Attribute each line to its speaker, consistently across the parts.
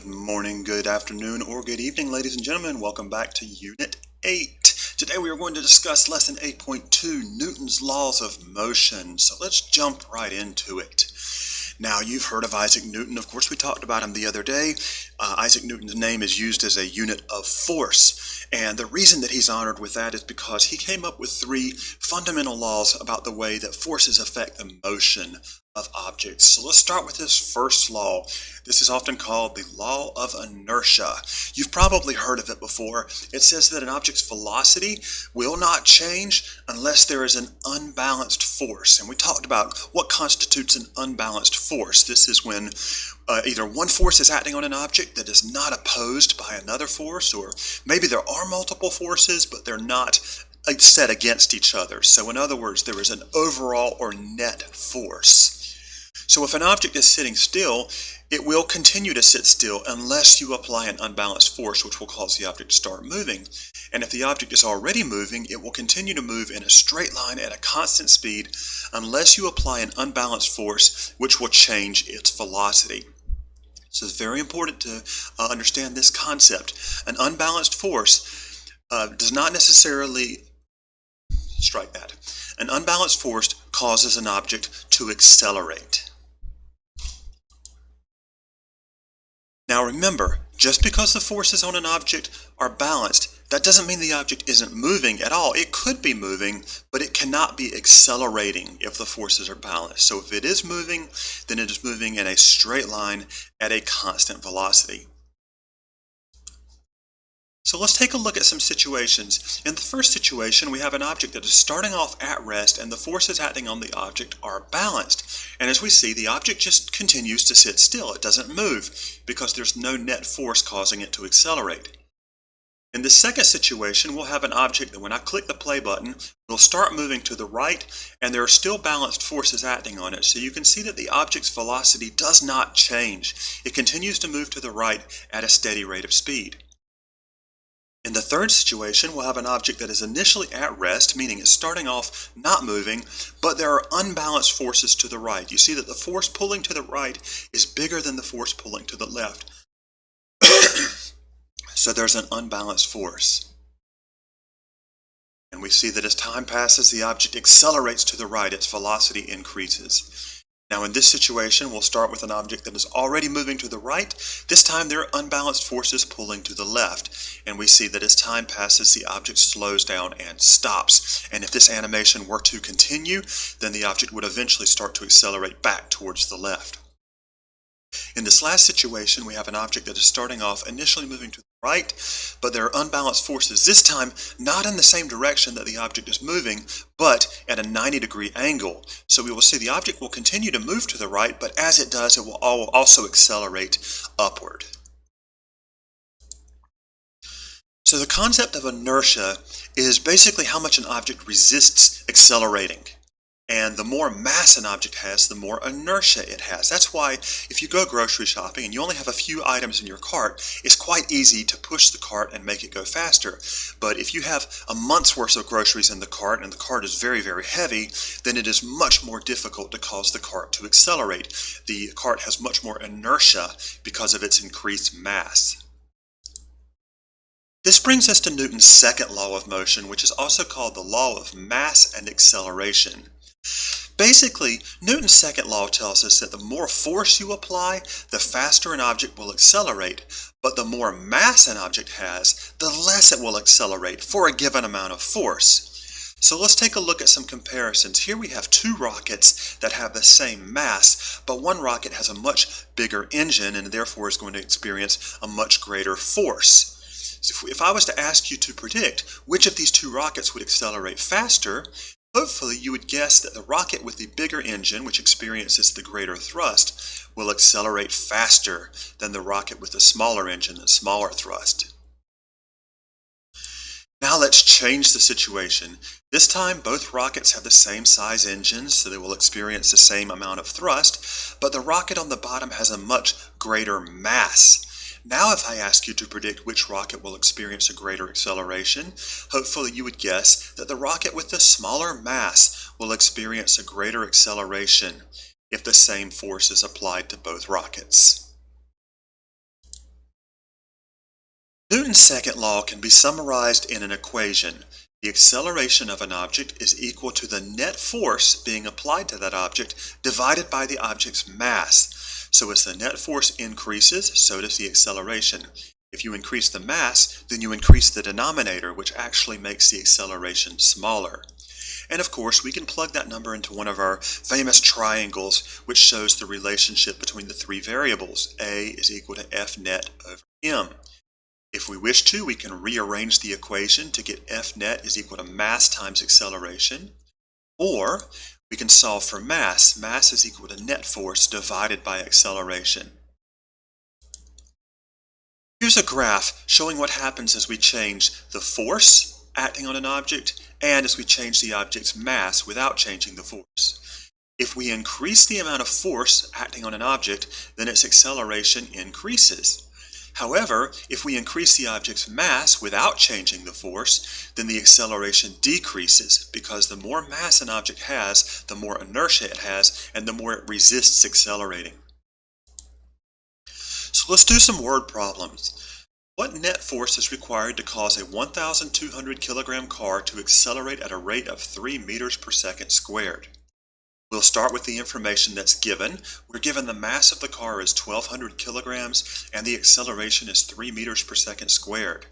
Speaker 1: Good morning, good afternoon, or good evening, ladies and gentlemen. Welcome back to Unit 8. Today we are going to discuss Lesson 8.2, Newton's Laws of Motion. So let's jump right into it. Now, you've heard of Isaac Newton. Of course, we talked about him the other day. Isaac Newton's name is used as a unit of force. And the reason that he's honored with that is because he came up with three fundamental laws about the way that forces affect the motion of objects. So let's start with this first law. This is often called the law of inertia. You've probably heard of it before. It says that an object's velocity will not change unless there is an unbalanced force. And we talked about what constitutes an unbalanced force. This is when either one force is acting on an object that is not opposed by another force, or maybe there are multiple forces, but they're not set against each other. So in other words, there is an overall or net force. So if an object is sitting still, it will continue to sit still unless you apply an unbalanced force, which will cause the object to start moving. And if the object is already moving, it will continue to move in a straight line at a constant speed unless you apply an unbalanced force, which will change its velocity. So it's very important to understand this concept. An unbalanced force does not necessarily strike that. An unbalanced force causes an object to accelerate. Now remember, just because the forces on an object are balanced, that doesn't mean the object isn't moving at all. It could be moving, but it cannot be accelerating if the forces are balanced. So if it is moving, then it is moving in a straight line at a constant velocity. So let's take a look at some situations. In the first situation, we have an object that is starting off at rest and the forces acting on the object are balanced. And as we see, the object just continues to sit still. It doesn't move because there's no net force causing it to accelerate. In the second situation, we'll have an object that when I click the play button, will start moving to the right and there are still balanced forces acting on it. So you can see that the object's velocity does not change. It continues to move to the right at a steady rate of speed. In the third situation, we'll have an object that is initially at rest, meaning it's starting off not moving, but there are unbalanced forces to the right. You see that the force pulling to the right is bigger than the force pulling to the left. So there's an unbalanced force. And we see that as time passes, the object accelerates to the right, its velocity increases. Now in this situation, we'll start with an object that is already moving to the right. This time there are unbalanced forces pulling to the left. And we see that as time passes, the object slows down and stops. And if this animation were to continue, then the object would eventually start to accelerate back towards the left. In this last situation, we have an object that is starting off initially moving to the right, but there are unbalanced forces, this time not in the same direction that the object is moving, but at a 90-degree angle. So we will see the object will continue to move to the right, but as it does, it will also accelerate upward. So the concept of inertia is basically how much an object resists accelerating. And the more mass an object has, the more inertia it has. That's why if you go grocery shopping and you only have a few items in your cart, it's quite easy to push the cart and make it go faster. But if you have a month's worth of groceries in the cart and the cart is very, very heavy, then it is much more difficult to cause the cart to accelerate. The cart has much more inertia because of its increased mass. This brings us to Newton's second law of motion, which is also called the law of mass and acceleration. Basically, Newton's second law tells us that the more force you apply, the faster an object will accelerate, but the more mass an object has, the less it will accelerate for a given amount of force. So let's take a look at some comparisons. Here we have two rockets that have the same mass, but one rocket has a much bigger engine and therefore is going to experience a much greater force. So if I was to ask you to predict which of these two rockets would accelerate faster, hopefully you would guess that the rocket with the bigger engine, which experiences the greater thrust, will accelerate faster than the rocket with the smaller engine and smaller thrust. Now let's change the situation. This time both rockets have the same size engines, so they will experience the same amount of thrust, but the rocket on the bottom has a much greater mass. Now if I ask you to predict which rocket will experience a greater acceleration, hopefully you would guess that the rocket with the smaller mass will experience a greater acceleration if the same force is applied to both rockets. Newton's second law can be summarized in an equation. The acceleration of an object is equal to the net force being applied to that object divided by the object's mass. So as the net force increases, so does the acceleration. If you increase the mass, then you increase the denominator, which actually makes the acceleration smaller. And of course, we can plug that number into one of our famous triangles, which shows the relationship between the three variables. A is equal to F net over m. If we wish to, we can rearrange the equation to get F net is equal to mass times acceleration. Or we can solve for mass. Mass is equal to net force divided by acceleration. Here's a graph showing what happens as we change the force acting on an object and as we change the object's mass without changing the force. If we increase the amount of force acting on an object, then its acceleration increases. However, if we increase the object's mass without changing the force, then the acceleration decreases because the more mass an object has, the more inertia it has, and the more it resists accelerating. So let's do some word problems. What net force is required to cause a 1,200 kilogram car to accelerate at a rate of 3 meters per second squared? We'll start with the information that's given. We're given the mass of the car is 1,200 kilograms and the acceleration is 3 meters per second squared.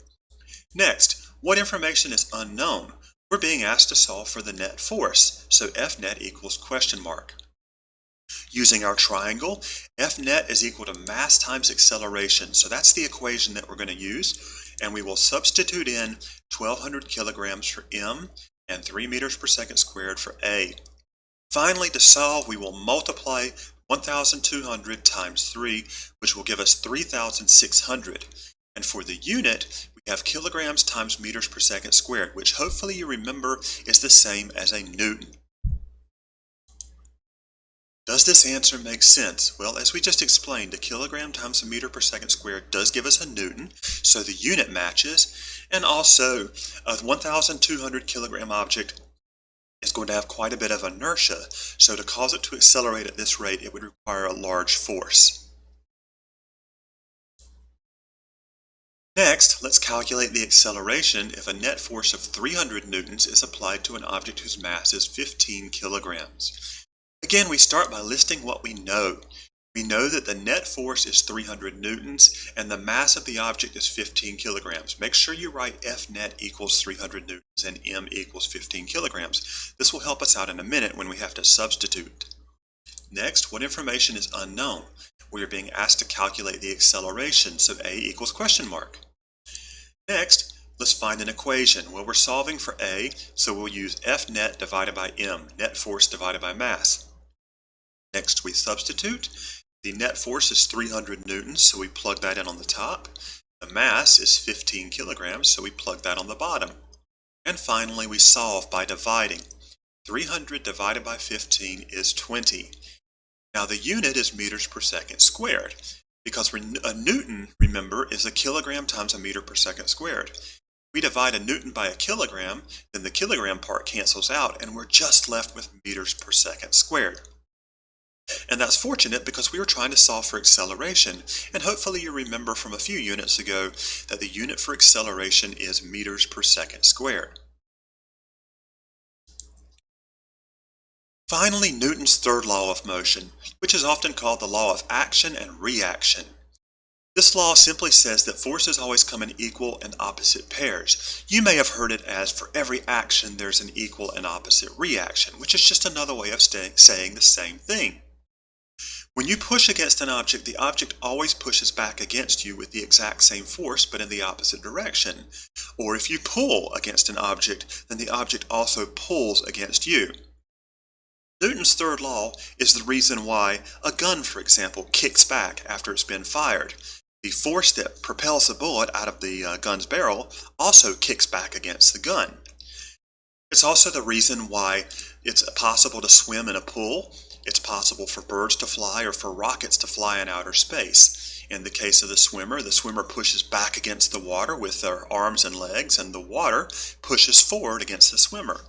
Speaker 1: Next, what information is unknown? We're being asked to solve for the net force, so F net equals question mark. Using our triangle, F net is equal to mass times acceleration, so that's the equation that we're going to use, and we will substitute in 1,200 kilograms for m and 3 meters per second squared for a. Finally, to solve, we will multiply 1,200 times 3, which will give us 3,600. And for the unit, we have kilograms times meters per second squared, which hopefully you remember is the same as a Newton. Does this answer make sense? Well, as we just explained, a kilogram times a meter per second squared does give us a Newton, so the unit matches. And also, a 1,200 kilogram object is going to have quite a bit of inertia, so to cause it to accelerate at this rate, it would require a large force. Next, let's calculate the acceleration if a net force of 300 newtons is applied to an object whose mass is 15 kilograms. Again, we start by listing what we know. We know that the net force is 300 newtons and the mass of the object is 15 kilograms. Make sure you write F net equals 300 newtons and m equals 15 kilograms. This will help us out in a minute when we have to substitute. Next, what information is unknown? We are being asked to calculate the acceleration, so A equals question mark. Next, let's find an equation. Well, we're solving for A, so we'll use F net divided by m, net force divided by mass. Next, we substitute. The net force is 300 newtons, so we plug that in on the top. The mass is 15 kilograms, so we plug that on the bottom. And finally, we solve by dividing. 300 divided by 15 is 20. Now the unit is meters per second squared, because a newton, remember, is a kilogram times a meter per second squared. If we divide a newton by a kilogram, then the kilogram part cancels out, and we're just left with meters per second squared. And that's fortunate because we were trying to solve for acceleration, and hopefully you remember from a few units ago that the unit for acceleration is meters per second squared. Finally, Newton's third law of motion, which is often called the law of action and reaction. This law simply says that forces always come in equal and opposite pairs. You may have heard it as for every action there's an equal and opposite reaction, which is just another way of saying the same thing. When you push against an object, the object always pushes back against you with the exact same force, but in the opposite direction. Or if you pull against an object, then the object also pulls against you. Newton's third law is the reason why a gun, for example, kicks back after it's been fired. The force that propels a bullet out of the gun's barrel also kicks back against the gun. It's also the reason why it's possible to swim in a pool. It's possible for birds to fly or for rockets to fly in outer space. In the case of the swimmer pushes back against the water with their arms and legs, and the water pushes forward against the swimmer.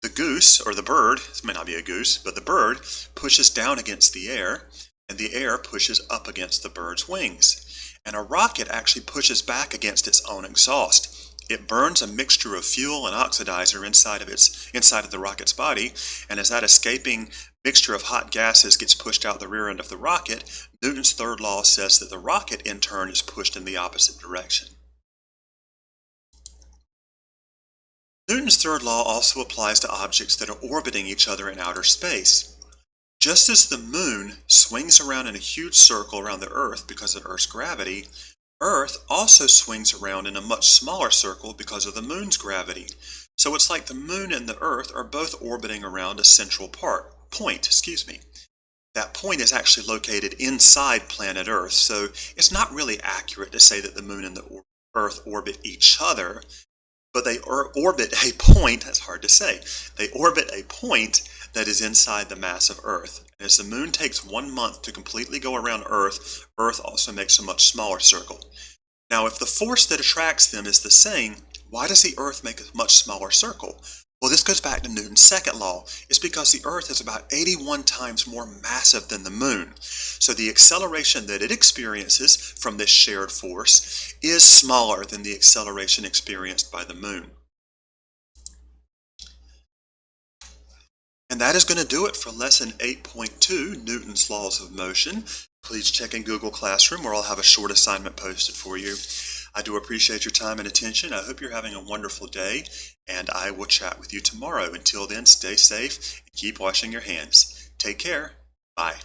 Speaker 1: The goose, or the bird, this may not be a goose, but the bird pushes down against the air. and the air pushes up against the bird's wings. And a rocket actually pushes back against its own exhaust. It burns a mixture of fuel and oxidizer inside of the rocket's body, and as that escaping mixture of hot gases gets pushed out the rear end of the rocket, Newton's third law says that the rocket in turn is pushed in the opposite direction. Newton's third law also applies to objects that are orbiting each other in outer space. Just as the moon swings around in a huge circle around the Earth because of Earth's gravity, Earth also swings around in a much smaller circle because of the moon's gravity. So it's like the moon and the Earth are both orbiting around a central point. That point is actually located inside planet Earth, so it's not really accurate to say that the moon and the Earth orbit each other, but they orbit a point, that's hard to say, they orbit a point that is inside the mass of Earth. And as the moon takes 1 month to completely go around Earth, Earth also makes a much smaller circle. Now, if the force that attracts them is the same, why does the Earth make a much smaller circle? Well, this goes back to Newton's second law. It's because the Earth is about 81 times more massive than the moon. So the acceleration that it experiences from this shared force is smaller than the acceleration experienced by the moon. And that is going to do it for lesson 8.2, Newton's Laws of Motion. Please check in Google Classroom where I'll have a short assignment posted for you. I do appreciate your time and attention. I hope you're having a wonderful day, and I will chat with you tomorrow. Until then, stay safe and keep washing your hands. Take care. Bye.